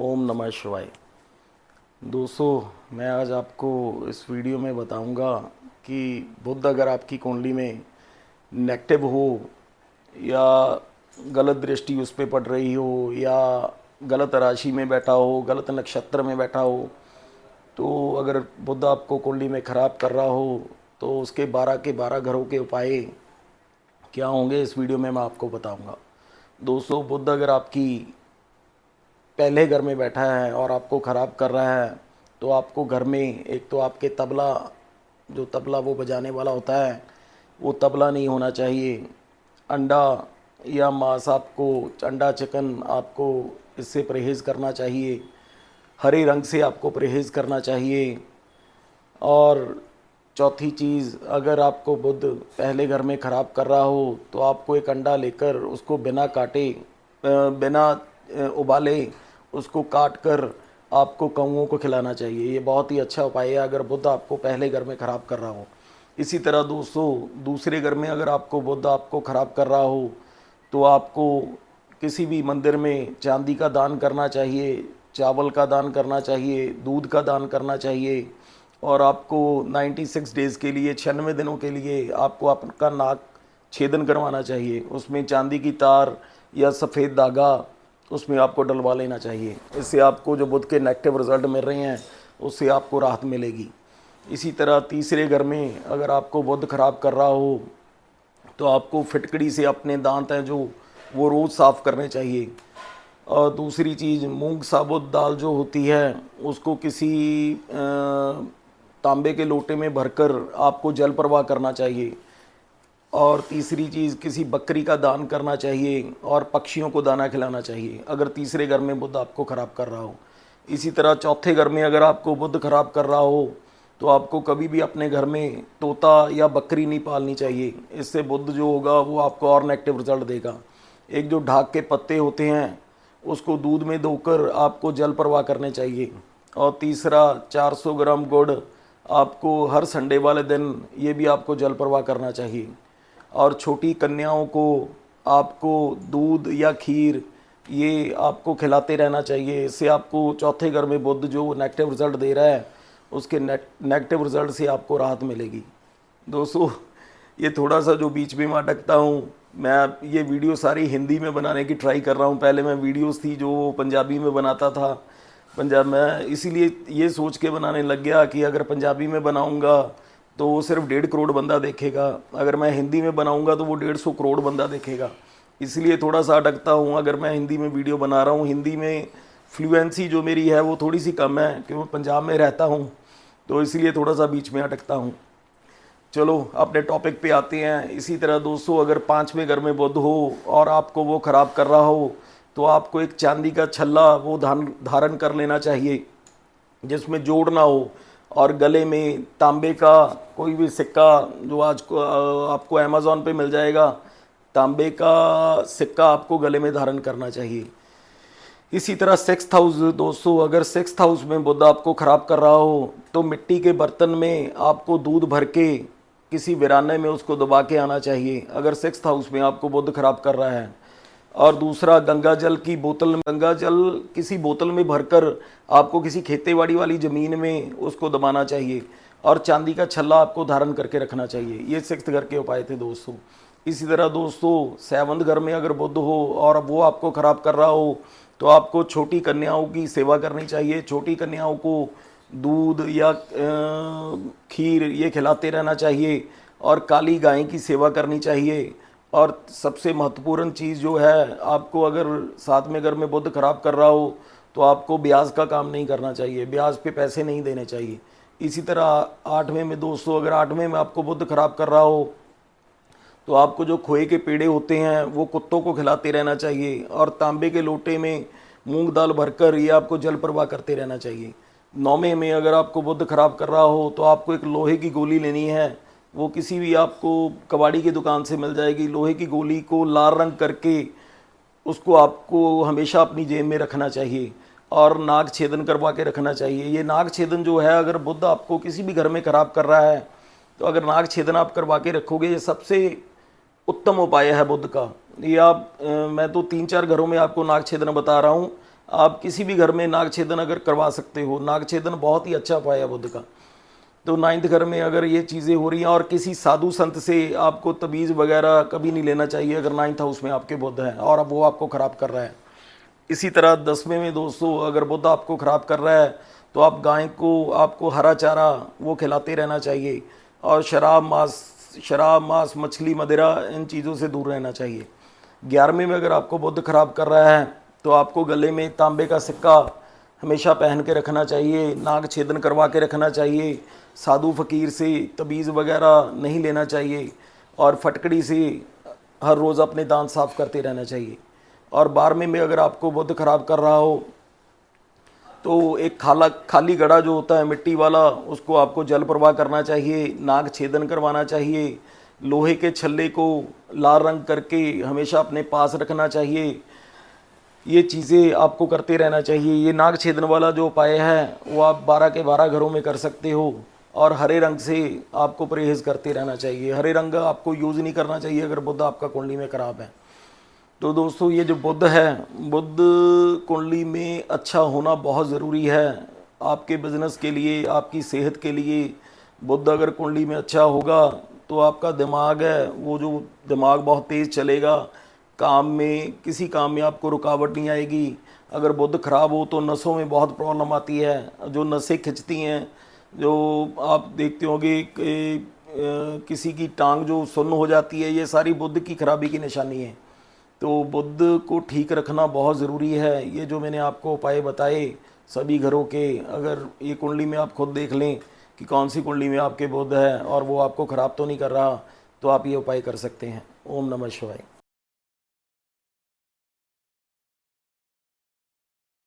ओम नमः शिवाय। दोस्तों, मैं आज आपको इस वीडियो में बताऊंगा कि बुध अगर आपकी कुंडली में नेगेटिव हो या गलत दृष्टि उस पर पड़ रही हो या गलत राशि में बैठा हो, गलत नक्षत्र में बैठा हो, तो अगर बुध आपको कुंडली में ख़राब कर रहा हो तो उसके 12 के 12 घरों के उपाय क्या होंगे इस वीडियो में मैं आपको बताऊंगा। दोस्तों, बुध अगर आपकी पहले घर में बैठा है और आपको ख़राब कर रहा है तो आपको घर में एक तो आपके तबला, जो तबला वो बजाने वाला होता है, वो तबला नहीं होना चाहिए। अंडा या मांस, आपको अंडा चिकन आपको इससे परहेज़ करना चाहिए। हरे रंग से आपको परहेज़ करना चाहिए। और चौथी चीज़, अगर आपको बुध पहले घर में ख़राब कर रहा हो तो आपको एक अंडा लेकर उसको बिना काटे, बिना उबाले उसको काट कर आपको कौओं को खिलाना चाहिए। ये बहुत ही अच्छा उपाय है अगर बुध आपको पहले घर में ख़राब कर रहा हो। इसी तरह दोस्तों, दूसरे घर में अगर आपको बुध आपको ख़राब कर रहा हो तो आपको किसी भी मंदिर में चांदी का दान करना चाहिए, चावल का दान करना चाहिए, दूध का दान करना चाहिए। और आपको 96 डेज़ के लिए, 96 दिनों के लिए आपको आपका नाक छेदन करवाना चाहिए। उसमें चांदी की तार या सफ़ेद धागा उसमें आपको डलवा लेना चाहिए। इससे आपको जो बुध के नेगेटिव रिजल्ट मिल रहे हैं उससे आपको राहत मिलेगी। इसी तरह तीसरे घर में अगर आपको बुध खराब कर रहा हो तो आपको फिटकड़ी से अपने दांत हैं जो वो रोज़ साफ़ करने चाहिए। और दूसरी चीज़, मूंग साबुत दाल जो होती है उसको किसी तांबे के लोटे में भरकर आपको जल प्रवाह करना चाहिए। और तीसरी चीज़, किसी बकरी का दान करना चाहिए और पक्षियों को दाना खिलाना चाहिए अगर तीसरे घर में बुध आपको ख़राब कर रहा हो। इसी तरह चौथे घर में अगर आपको बुध खराब कर रहा हो तो आपको कभी भी अपने घर में तोता या बकरी नहीं पालनी चाहिए। इससे बुध जो होगा वो आपको और नेगेटिव रिजल्ट देगा। एक जो ढाक के पत्ते होते हैं उसको दूध में धोकर आपको जल प्रवाह करने चाहिए। और तीसरा, 400 ग्राम गुड़ आपको हर संडे वाले दिन ये भी आपको जल प्रवाह करना चाहिए। और छोटी कन्याओं को आपको दूध या खीर ये आपको खिलाते रहना चाहिए। इससे आपको चौथे घर में बुध जो नेगेटिव रिजल्ट दे रहा है उसके नेगेटिव रिजल्ट से आपको राहत मिलेगी। दोस्तों, ये थोड़ा सा जो बीच में मैं अटकता हूँ, मैं ये वीडियो सारी हिंदी में बनाने की ट्राई कर रहा हूँ। पहले मैं वीडियोस थी जो पंजाबी में बनाता था। पंजाब में इसीलिए ये सोच के बनाने लग गया कि अगर पंजाबी में बनाऊँगा तो वो सिर्फ 1.5 करोड़ बंदा देखेगा, अगर मैं हिंदी में बनाऊंगा तो वो 150 करोड़ बंदा देखेगा। इसलिए थोड़ा सा अटकता हूँ अगर मैं हिंदी में वीडियो बना रहा हूँ। हिंदी में फ्लुएंसी जो मेरी है वो थोड़ी सी कम है क्योंकि मैं पंजाब में रहता हूँ, तो इसलिए थोड़ा सा बीच में अटकता हूँ। चलो अपने टॉपिक पे आते हैं। इसी तरह दोस्तों, अगर 5वें घर में बुध हो और आपको वो ख़राब कर रहा हो तो आपको एक चांदी का छल्ला वो धारण कर लेना चाहिए जिसमें जोड़ ना हो। और गले में तांबे का कोई भी सिक्का, जो आज को आपको अमेज़ॉन पे मिल जाएगा, तांबे का सिक्का आपको गले में धारण करना चाहिए। इसी तरह 6th हाउस दोस्तों, अगर 6th हाउस में बुध आपको ख़राब कर रहा हो तो मिट्टी के बर्तन में आपको दूध भर के किसी वीराने में उसको दबा के आना चाहिए अगर 6th हाउस में आपको बुध खराब कर रहा है। और दूसरा, गंगा जल की बोतल में, गंगा जल किसी बोतल में भरकर आपको किसी खेतीबाड़ी वाली ज़मीन में उसको दबाना चाहिए। और चांदी का छल्ला आपको धारण करके रखना चाहिए। ये 6th घर के उपाय थे दोस्तों। इसी तरह दोस्तों, 7th घर में अगर बुध हो और वो आपको ख़राब कर रहा हो तो आपको छोटी कन्याओं की सेवा करनी चाहिए। छोटी कन्याओं को दूध या खीर ये खिलाते रहना चाहिए और काली गाय की सेवा करनी चाहिए। और सबसे महत्वपूर्ण चीज़ जो है, आपको अगर 7वें घर में बुध खराब कर रहा हो तो आपको ब्याज का काम नहीं करना चाहिए, ब्याज पे पैसे नहीं देने चाहिए। इसी तरह 8वें में दोस्तों, अगर 8वें में आपको बुध खराब कर रहा हो तो आपको जो खोए के पेड़े होते हैं वो कुत्तों को खिलाते रहना चाहिए। और तांबे के लोटे में मूंग दाल भरकर ये आपको जल प्रवाह करते रहना चाहिए। 9वें में अगर आपको बुध खराब कर रहा हो तो आपको एक लोहे की गोली लेनी है। वो किसी भी आपको कबाड़ी की दुकान से मिल जाएगी। लोहे की गोली को लाल रंग करके उसको आपको हमेशा अपनी जेब में रखना चाहिए और नाग छेदन करवा के रखना चाहिए। ये नाग छेदन जो है, अगर बुध आपको किसी भी घर में ख़राब कर रहा है तो अगर नाग छेदन आप करवा के रखोगे, ये सबसे उत्तम उपाय है बुध का। ये आप मैं तो 3-4 घरों में आपको नाग छेदन बता रहा हूँ। आप किसी भी घर में नाग छेदन अगर करवा सकते हो, नाग छेदन बहुत ही अच्छा उपाय है बुध का। तो 9th घर में अगर ये चीज़ें हो रही हैं, और किसी साधु संत से आपको तबीज़ वगैरह कभी नहीं लेना चाहिए अगर 9th हाउस में आपके बुध है और अब वो आपको ख़राब कर रहा है। इसी तरह 10वें में दोस्तों अगर बुध आपको ख़राब कर रहा है तो आप गाय को, आपको हरा चारा वो खिलाते रहना चाहिए, और शराब मांस मछली मदिरा इन चीज़ों से दूर रहना चाहिए। 11वें में अगर आपको बुध खराब कर रहा है तो आपको गले में तांबे का सिक्का हमेशा पहन के रखना चाहिए, नाग छेदन करवा के रखना चाहिए, साधु फकीर से तबीज़ वगैरह नहीं लेना चाहिए, और फटकड़ी से हर रोज़ अपने दांत साफ करते रहना चाहिए। और 12वें में अगर आपको बुध खराब कर रहा हो तो एक खाली घड़ा जो होता है मिट्टी वाला, उसको आपको जल प्रवाह करना चाहिए, नाग छेदन करवाना चाहिए, लोहे के छल्ले को लाल रंग करके हमेशा अपने पास रखना चाहिए। ये चीज़ें आपको करते रहना चाहिए। ये नाग छेदन वाला जो उपाय है वो आप 12 के 12 घरों में कर सकते हो। और हरे रंग से आपको परहेज़ करते रहना चाहिए। हरे रंग आपको यूज़ नहीं करना चाहिए अगर बुध आपका कुंडली में ख़राब है। तो दोस्तों ये जो बुध है, बुध कुंडली में अच्छा होना बहुत ज़रूरी है आपके बिज़नेस के लिए, आपकी सेहत के लिए। बुध अगर कुंडली में अच्छा होगा तो आपका दिमाग है वो जो दिमाग बहुत तेज़ चलेगा, काम में, किसी काम में आपको रुकावट नहीं आएगी। अगर बुध खराब हो तो नसों में बहुत प्रॉब्लम आती है, जो नसें खिंचती हैं, जो आप देखते होंगे कि किसी की टांग जो सुन्न हो जाती है, ये सारी बुध की खराबी की निशानी है। तो बुध को ठीक रखना बहुत ज़रूरी है। ये जो मैंने आपको उपाय बताए सभी घरों के, अगर ये कुंडली में आप खुद देख लें कि कौन सी कुंडली में आपके बुध है और वो आपको ख़राब तो नहीं कर रहा, तो आप ये उपाय कर सकते हैं। ओम नमः शिवाय।